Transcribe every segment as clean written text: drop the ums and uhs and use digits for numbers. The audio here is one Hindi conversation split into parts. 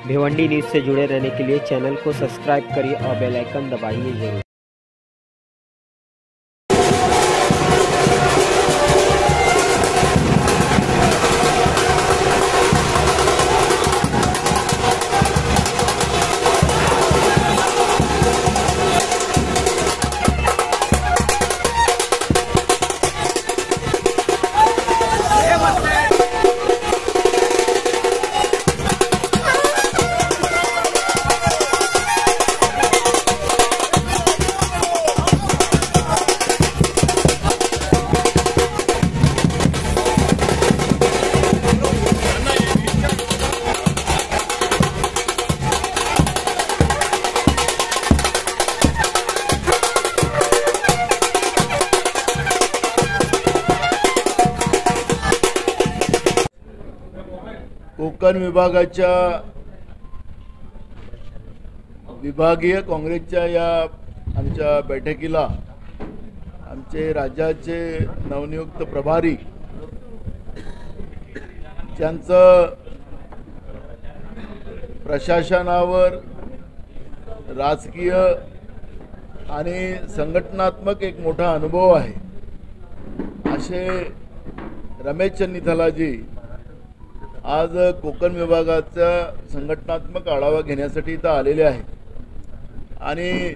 भिवंडी न्यूज़ से जुड़े रहने के लिए चैनल को सब्सक्राइब करिए और बेल आइकन दबाइए जरूर। कोकण विभागाच्या विभागीय काँग्रेसच्या या आमच्या बैठकीला आमचे राज्याचे नवनियुक्त प्रभारी त्यांचं प्रशासनावर राजकीय आणि संघटनात्मक एक मोठा अनुभव आहे असे रमेश चन्नीथलाजी आज कोकण विभागाचा संघटनात्मक आढावा घेण्यासाठी इथं आलेले आहेत आणि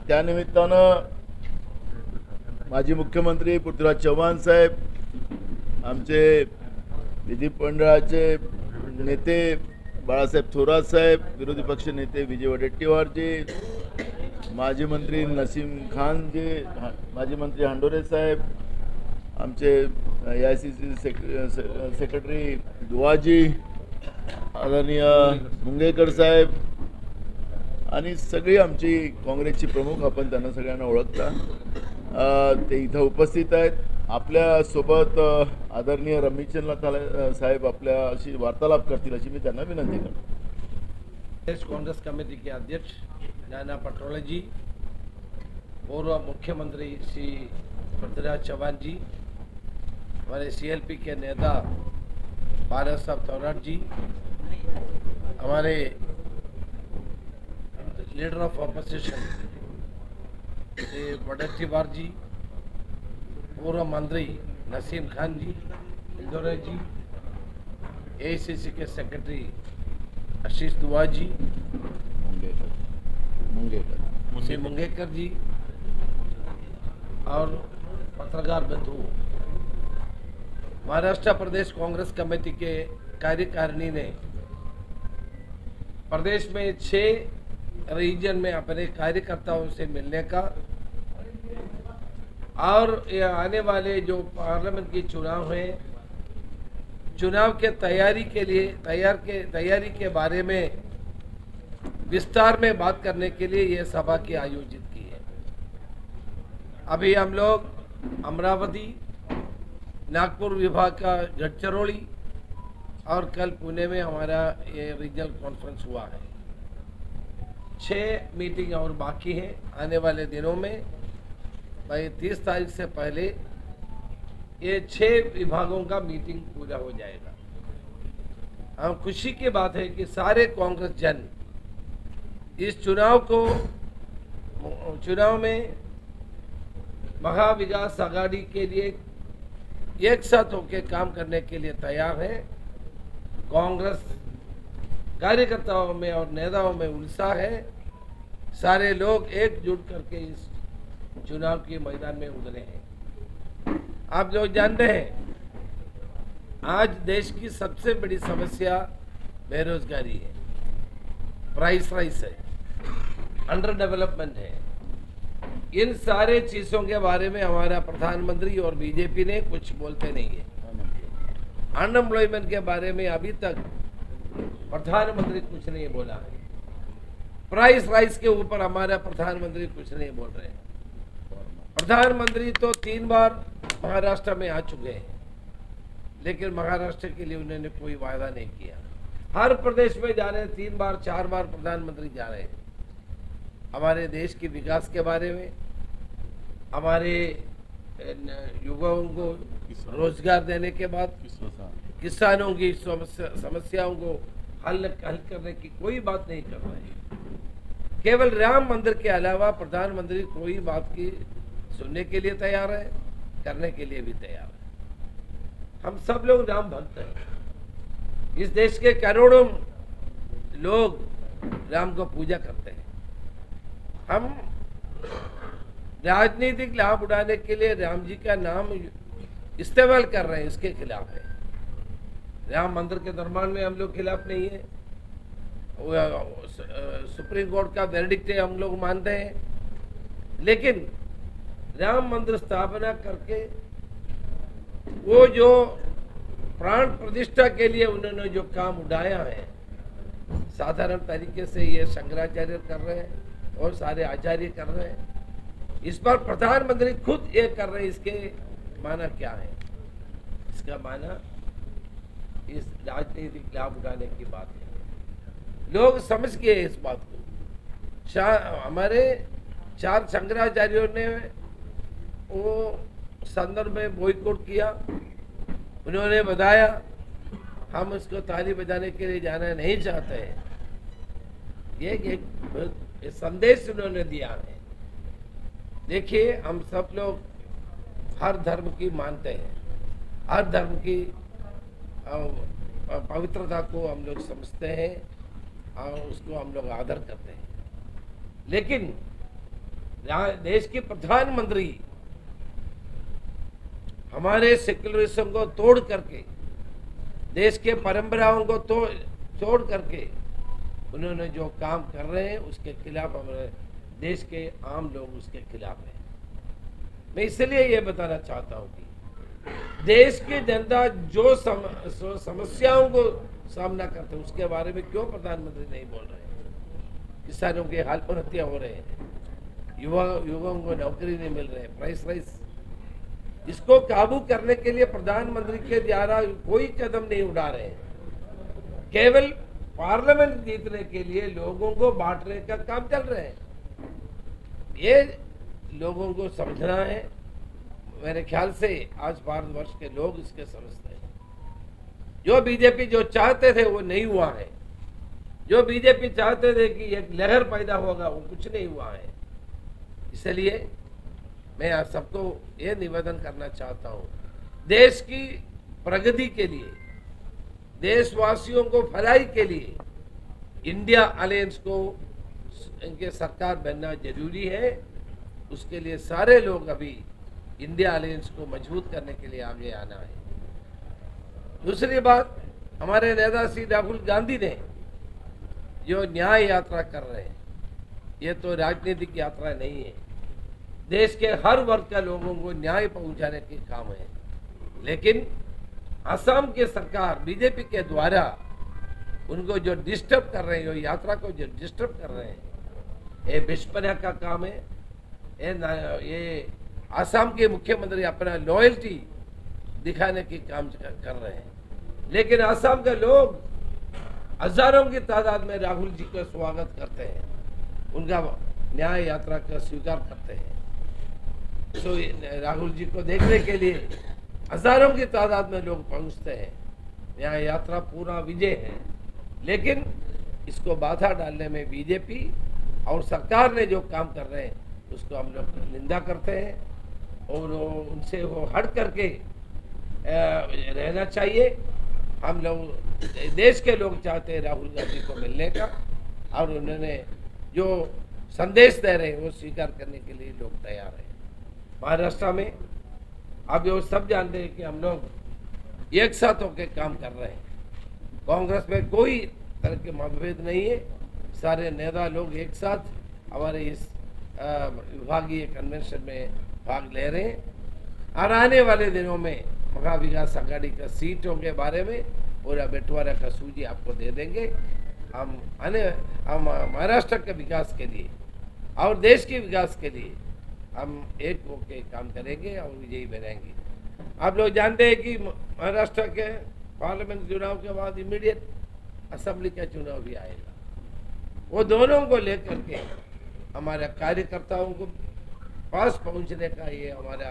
त्यानिमित्तानं माजी मुख्यमंत्री पृथ्वीराज चव्हाण साहेब, आमचे विधी मंडळाचे नेते बाळासाहेब थोरात साहेब, विरोधी पक्ष नेते विजय वडेट्टीवारजी, माजी मंत्री नसीम खान जी, माजी मंत्री हांडोरे साहेब, आमचे AICC सेक्रेटरी दुवाजी, आदरणीय मुंगेकर साहेब आणि सगळी आमची काँग्रेसची प्रमुख, आपण त्यांना सगळ्यांना ओळखता, ते इथं उपस्थित आहेत। आपल्या सोबत आदरणीय रमेशचंद्र साहेब आपल्याशी वार्तालाप करतील अशी मी त्यांना विनंती करतो। प्रदेश कांग्रेस कमेटी के अध्यक्ष नाना पटोले जी, पूर्व मुख्यमंत्री श्री पृथ्वीराज चव्हाण जी, हमारे CLP के नेता बाला साहब थोराट जी, हमारे leader of opposition Shri Wadettiwar ji, पूर्व मंत्री नसीम खान जी, इंदौर जी, AICC के सेक्रेटरी आशीष दुआ जी, श्री मुंगेकर जी और पत्रकार बंधु, महाराष्ट्र प्रदेश कांग्रेस कमेटी के कार्यकारिणी ने प्रदेश में 6 रीजन में अपने कार्यकर्ताओं से मिलने का और ये आने वाले जो पार्लियामेंट के चुनाव हैं, चुनाव के तैयारी के लिए तैयारी के बारे में विस्तार में बात करने के लिए ये सभा की आयोजित की है। अभी हम लोग अमरावती, नागपुर विभाग का गढ़चिरौली और कल पुणे में हमारा ये रीजनल कॉन्फ्रेंस हुआ है। 6 मीटिंग और बाकी हैं आने वाले दिनों में। भाई 30 तारीख से पहले ये 6 विभागों का मीटिंग पूरा हो जाएगा। हम खुशी की बात है कि सारे कांग्रेस जन इस चुनाव में महाविकास आघाड़ी के लिए एक साथ होकर काम करने के लिए तैयार है। कांग्रेस कार्यकर्ताओं में और नेताओं में उत्साह है। सारे लोग एकजुट करके इस चुनाव के मैदान में उतरे हैं। आप लोग जानते हैं आज देश की सबसे बड़ी समस्या बेरोजगारी है, प्राइस राइज है, अंडर डेवलपमेंट है। इन सारे चीजों के बारे में हमारा प्रधानमंत्री और बीजेपी ने कुछ बोलते नहीं है। अनएम्प्लॉयमेंट के बारे में अभी तक प्रधानमंत्री कुछ नहीं बोला है। प्राइस राइज के ऊपर हमारा प्रधानमंत्री कुछ नहीं बोल रहे हैं। प्रधानमंत्री तो 3 बार महाराष्ट्र में आ चुके हैं, लेकिन महाराष्ट्र के लिए उन्होंने कोई वायदा नहीं किया। हर प्रदेश में जा रहे हैं, 3 बार 4 बार प्रधानमंत्री जा रहे हैं। हमारे देश के विकास के बारे में, हमारे युवाओं को रोजगार देने के बाद किसानों की समस्याओं को हल करने की कोई बात नहीं कर रहे हैं। केवल राम मंदिर के अलावा प्रधानमंत्री कोई बात की सुनने के लिए तैयार है, करने के लिए भी तैयार है। हम सब लोग राम भक्त हैं। इस देश के करोड़ों लोग राम को पूजा करते हैं। हम राजनीतिक लाभ उड़ाने के लिए राम जी का नाम इस्तेमाल कर रहे हैं, इसके खिलाफ है। राम मंदिर के निर्माण में हम लोग खिलाफ नहीं है। सुप्रीम कोर्ट का वेर्डिक्ट हम लोग मानते हैं, लेकिन राम मंदिर स्थापना करके वो जो प्राण प्रतिष्ठा के लिए उन्होंने जो काम उठाया है, साधारण तरीके से ये शंकराचार्य कर रहे हैं और सारे आचार्य कर रहे हैं। इस पर प्रधानमंत्री खुद ये कर रहे हैं। इसके माना क्या है? इसका माना इस राजनीतिक लाभ उठाने की बात है। लोग समझ गए इस बात को। हमारे 4 शंकराचार्यों ने वो संदर्भ में बॉयकॉट किया। उन्होंने बताया हम उसको ताली बजाने के लिए जाना नहीं चाहते हैं। ये एक संदेश उन्होंने दिया है। देखिए, हम सब लोग हर धर्म की मानते हैं, हर धर्म की पवित्रता को हम लोग समझते हैं और उसको हम लोग आदर करते हैं। लेकिन देश के प्रधानमंत्री हमारे सेक्युलरिज्म को तोड़ करके, देश के परंपराओं को तोड़ करके उन्होंने जो काम कर रहे हैं उसके खिलाफ हमारे देश के आम लोग उसके खिलाफ हैं। मैं इसलिए ये बताना चाहता हूँ कि देश की जनता जो समस्याओं को सामना करते हैं उसके बारे में क्यों प्रधानमंत्री नहीं बोल रहे हैं? किसानों के आत्महत्या हो रहे हैं, युवाओं को नौकरी नहीं मिल रहे, प्राइस राइस, इसको काबू करने के लिए प्रधानमंत्री के द्वारा कोई कदम नहीं उठा रहे हैं। केवल पार्लियामेंट जीतने के लिए लोगों को बांटने का काम चल रहा है। ये लोगों को समझना है। मेरे ख्याल से आज भारतवर्ष के लोग इसके समझते हैं। जो बीजेपी जो चाहते थे वो नहीं हुआ है। जो बीजेपी चाहते थे कि एक लहर पैदा होगा, वो कुछ नहीं हुआ है। इसलिए मैं आप सबको ये निवेदन करना चाहता हूँ, देश की प्रगति के लिए, देशवासियों को भलाई के लिए इंडिया अलायंस को इनके सरकार बनना जरूरी है। उसके लिए सारे लोग अभी इंडिया अलायंस को मजबूत करने के लिए आगे आना है। दूसरी बात, हमारे नेता श्री राहुल गांधी ने जो न्याय यात्रा कर रहे हैं, ये तो राजनीतिक यात्रा नहीं है। देश के हर वर्ग के लोगों को न्याय पहुंचाने के काम है। लेकिन असम की सरकार बीजेपी के द्वारा उनको जो डिस्टर्ब कर रहे हैं, जो यात्रा को जो डिस्टर्ब कर रहे हैं, ये विस्फोटक का काम है। ये असम के मुख्यमंत्री अपना लॉयल्टी दिखाने की काम कर रहे हैं। लेकिन असम के लोग हजारों की तादाद में राहुल जी का स्वागत करते हैं, उनका न्याय यात्रा का स्वीकार करते हैं। तो राहुल जी को देखने के लिए हजारों की तादाद में लोग पहुंचते हैं। न्याय यात्रा पूरा विजय है। लेकिन इसको बाधा डालने में बीजेपी और सरकार ने जो काम कर रहे हैं उसको हम लोग निंदा करते हैं और उनसे वो हट करके रहना चाहिए। हम लोग देश के लोग चाहते हैं राहुल गांधी को मिलने का, और उन्होंने जो संदेश दे रहे हैं वो स्वीकार करने के लिए लोग तैयार हैं। महाराष्ट्र में आप ये सब जानते हैं कि हम लोग एक साथ होकर काम कर रहे हैं। कांग्रेस में कोई तरह के मतभेद नहीं है। सारे नेता लोग एक साथ हमारे इस विभागीय कन्वेंशन में भाग ले रहे हैं। और आने वाले दिनों में महाविकास आघाड़ी का सीटों के बारे में पूरा बंटवारा का सूची आपको दे देंगे। हम महाराष्ट्र के विकास के लिए और देश के विकास के लिए हम एक होकर काम करेंगे और विजयी बनेंगे। आप लोग जानते हैं कि महाराष्ट्र के पार्लियामेंट चुनाव के बाद इमीडिएट असेंबली का चुनाव भी आएगा। वो दोनों को लेकर के हमारे कार्यकर्ताओं को पास पहुंचने का ये हमारा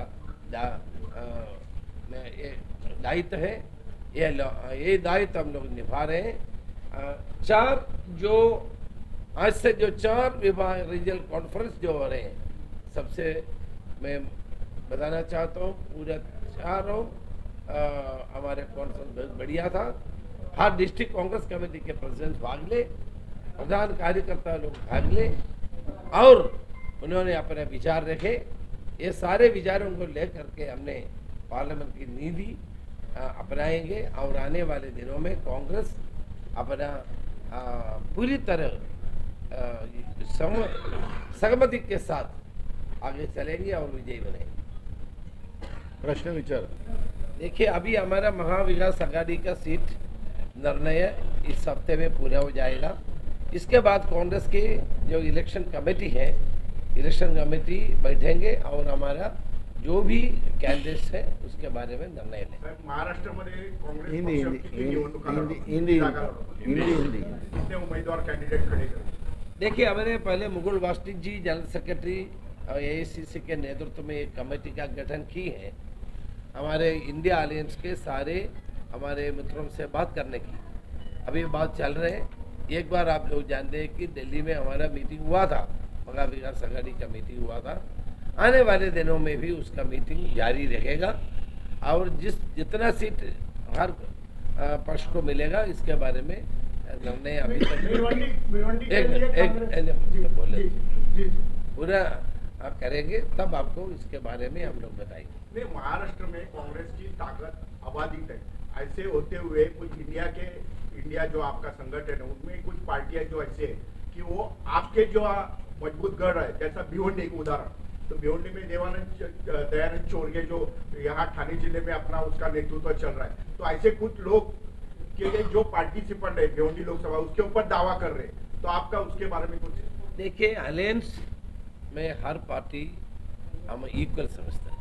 दायित्व है। ये दायित्व हम लोग निभा रहे हैं। चार जो आज से जो 4 विभाग रीजनल कॉन्फ्रेंस जो हो रहे हैं, सबसे मैं बताना चाहता हूँ पूरा चारों हमारे कॉन्फ्रेंस बहुत बढ़िया था। हर डिस्ट्रिक्ट कांग्रेस कमेटी के प्रेसिडेंट भाग ले, प्रधान कार्यकर्ता लोग भाग ले और उन्होंने अपने विचार रखे। ये सारे विचारों को लेकर के हमने पार्लियामेंट की नीति अपनाएंगे और आने वाले दिनों में कांग्रेस अपना पूरी तरह सहमति के साथ आगे चलेंगे और विजयी बनेंगे। प्रश्न विचार। देखिए, अभी हमारा महाविकास आघाड़ी का सीट निर्णय इस हफ्ते में पूरा हो जाएगा। इसके बाद कांग्रेस की जो इलेक्शन कमेटी है, इलेक्शन कमेटी बैठेंगे और हमारा जो भी कैंडिडेट्स है उसके बारे में निर्णय लें। महाराष्ट्रामध्ये काँग्रेस हिंदी पक्ष किती निवडणुका लढवतो? हिंदी जागा लढवतो? हिंदी कितने उम्मीदवार कैंडिडेट खड़े करें? देखिए, हमने पहले मुकुल वासनिक जी जनरल सेक्रेटरी और एआईसीसी के नेतृत्व में एक कमेटी का गठन की है, हमारे इंडिया अलायंस के सारे हमारे मित्रों से बात करने की। अभी बात चल रहे हैं। एक बार आप लोग जानते हैं कि दिल्ली में हमारा मीटिंग हुआ था, महाविकास आघाड़ी का मीटिंग हुआ था। आने वाले दिनों में भी उसका मीटिंग जारी रहेगा और जितना सीट हर पक्ष को मिलेगा इसके बारे में निर्णय अभी बोले पूरा करेंगे, तब आपको इसके बारे में हम लोग बताएंगे। महाराष्ट्र में कांग्रेस की ताकत अबाधित है। ऐसे होते हुए कुछ इंडिया जो आपका संगठन है उनमें कुछ पार्टियां जो ऐसे है कि वो आपके जो मजबूत गढ़ है, जैसा भिवंडी एक उदाहरण, तो भिवंडी में दयानंद चोरगे जो यहाँ ठाणे जिले में अपना उसका नेतृत्व चल रहा है, तो ऐसे कुछ लोग के जो पार्टिसिपेंट है भिवंडी लोकसभा उसके ऊपर दावा कर रहे हैं, तो आपका उसके बारे में कुछ? देखिए, अलायंस में हर पार्टी हम इक्वल समझते हैं।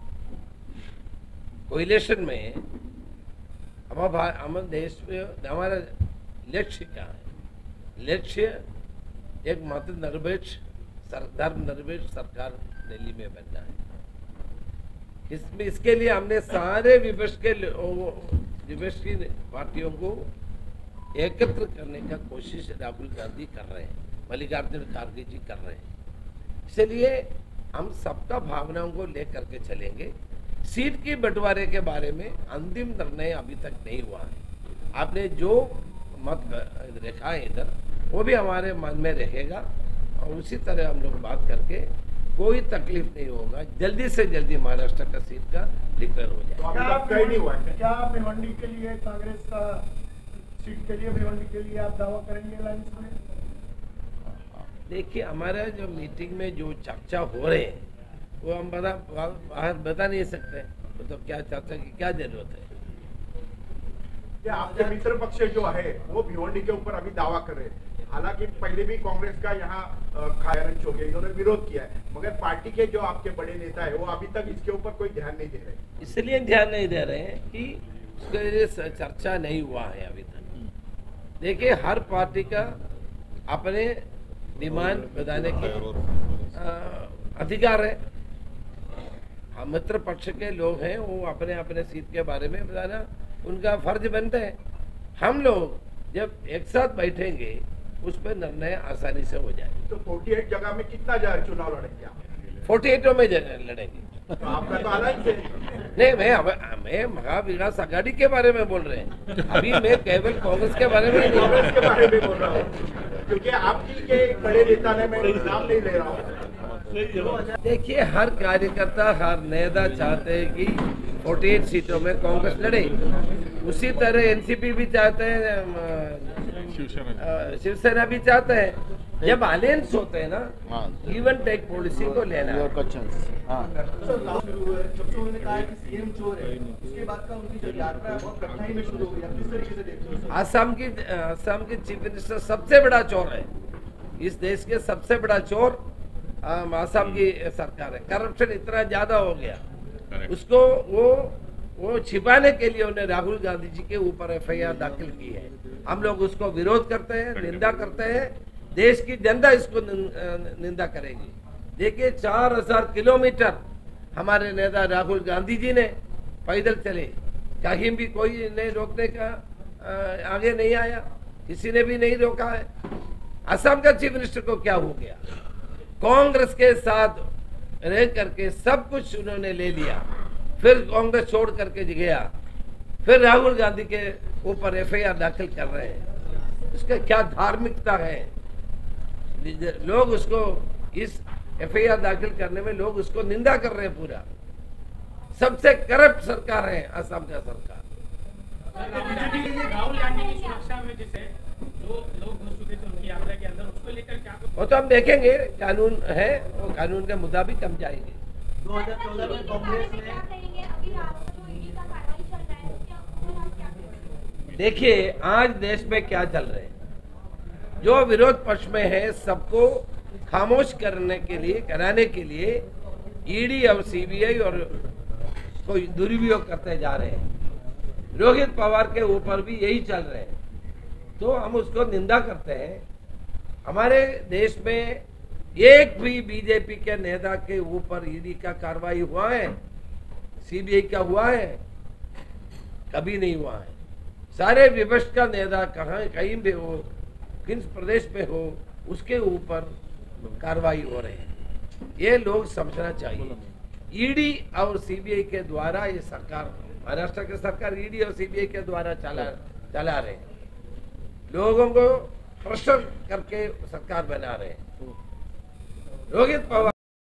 कोलिशन में हमारे देश में हमारा लक्ष्य क्या है? लक्ष्य एक मत निर्भेक्ष धर्मनिरपेक्ष सरकार दिल्ली में बनना है। इसके लिए हमने सारे विपक्ष की पार्टियों को एकत्र करने का कोशिश राहुल गांधी कर रहे हैं, मल्लिकार्जुन खड़गे जी कर रहे हैं। इसलिए हम सबका भावनाओं को लेकर के चलेंगे। सीट की बंटवारे के बारे में अंतिम निर्णय अभी तक नहीं हुआ है। आपने जो मत रखा है इधर, वो भी हमारे मन में रहेगा और उसी तरह हम लोग बात करके कोई तकलीफ नहीं होगा, जल्दी से जल्दी महाराष्ट्र का सीट का डिक्लेयर हो जाए। क्या भिवंडी के लिए कांग्रेस का सीट के लिए भिवंडी के लिए आप दावा करेंगे अलायंस में? देखिए, हमारा जो मीटिंग में जो चर्चा हो रहे हैं वो हम बाहर बता नहीं सकते, तो क्या चर्चा की क्या जरूरत है? आपके मित्र पक्ष जो है वो भिवंडी के ऊपर अभी दावा कर रहे हैं। हालांकि पहले भी कांग्रेस का यहाँ दयानंद चोरगे इन्होंने विरोध किया है, मगर पार्टी के जो आपके बड़े नेता है वो अभी तक इसके ऊपर कोई ध्यान नहीं दे रहे। इसलिए ध्यान नहीं दे रहे हैं कि उसके लिए चर्चा नहीं हुआ है अभी तक। देखिए, हर पार्टी का अपने डिमांड बताने के अधिकार है। हम मित्र पक्ष के लोग हैं, वो अपने अपने सीट के बारे में बताना उनका फर्ज बनता है। हम लोग जब एक साथ बैठेंगे उस पर निर्णय आसानी से हो जाए। तो 48 जगह में कितना चुनाव लड़ेंगे आप? 48 में लड़ेंगे। तो आपका तो अलग है। नहीं, मैं महाविकास आघाड़ी के बारे में बोल रहे हैं। अभी मैं केवल कांग्रेस के बारे में नहीं, कांग्रेस के बारे में बोल रहा हूँ, क्योंकि आपकी के बड़े नेता ने, मैं नाम नहीं ले रहा हूँ। देखिए, हर कार्यकर्ता हर नेता चाहते हैं कि 48 सीटों में कांग्रेस लड़े। उसी तरह एनसीपी भी चाहते हैं, शिवसेना भी चाहते हैं। जब अलायंस होते हैं ना, गिव एंड टेक पॉलिसी को लेना है। आसाम की चीफ मिनिस्टर सबसे बड़ा चोर है। इस देश के सबसे बड़ा चोर आसाम की सरकार है। करप्शन इतना ज्यादा हो गया, उसको वो छिपाने के लिए उन्हें राहुल गांधी जी के ऊपर एफआईआर दाखिल की है। हम लोग उसको विरोध करते हैं, निंदा करते हैं। देश की जनता इसको निंदा करेगी। देखिए, 4000 किलोमीटर हमारे नेता राहुल गांधी जी ने पैदल चले, कहीं भी कोई नहीं रोकने का आगे नहीं आया। किसी ने भी नहीं रोका है। असम का चीफ मिनिस्टर को क्या हो गया? कांग्रेस के साथ रह करके सब कुछ उन्होंने ले लिया, फिर कांग्रेस छोड़ करके गया, फिर राहुल गांधी के ऊपर एफआईआर दाखिल कर रहे हैं। इसका क्या धार्मिकता है? लोग उसको इस एफआईआर दाखिल करने में लोग उसको निंदा कर रहे हैं। पूरा सबसे करप्ट सरकार है असम का सरकार। राहुल गांधी की सुरक्षा में जैसे जो लोग घुस चुके थे उनकी यात्रा के अंदर, उसको लेकर क्या वो तो हम देखेंगे, कानून है, वो कानून के मुताबिक हम जाएंगे। 2014 में कांग्रेस ने देखिए आज देश में क्या चल रहा है, जो विरोध पक्ष में है सबको खामोश करने के लिए, कराने के लिए ईडी और सीबीआई और कोई दुरुपयोग करते जा रहे हैं। रोहित पवार के ऊपर भी यही चल रहे हैं, तो हम उसको निंदा करते हैं। हमारे देश में एक भी बीजेपी के नेता के ऊपर ईडी का कार्रवाई हुआ है, सीबीआई का हुआ है? कभी नहीं हुआ है। सारे विपक्ष का नेता कहीं भी हो, किस प्रदेश में हो, उसके ऊपर कार्रवाई हो रही है। ये लोग समझना चाहिए। ईडी और सीबीआई के द्वारा ये सरकार, महाराष्ट्र की सरकार ईडी और सीबीआई के द्वारा चला रहे हैं, लोगों को प्रेशर करके सरकार बना रहे हैं। रोहित पवार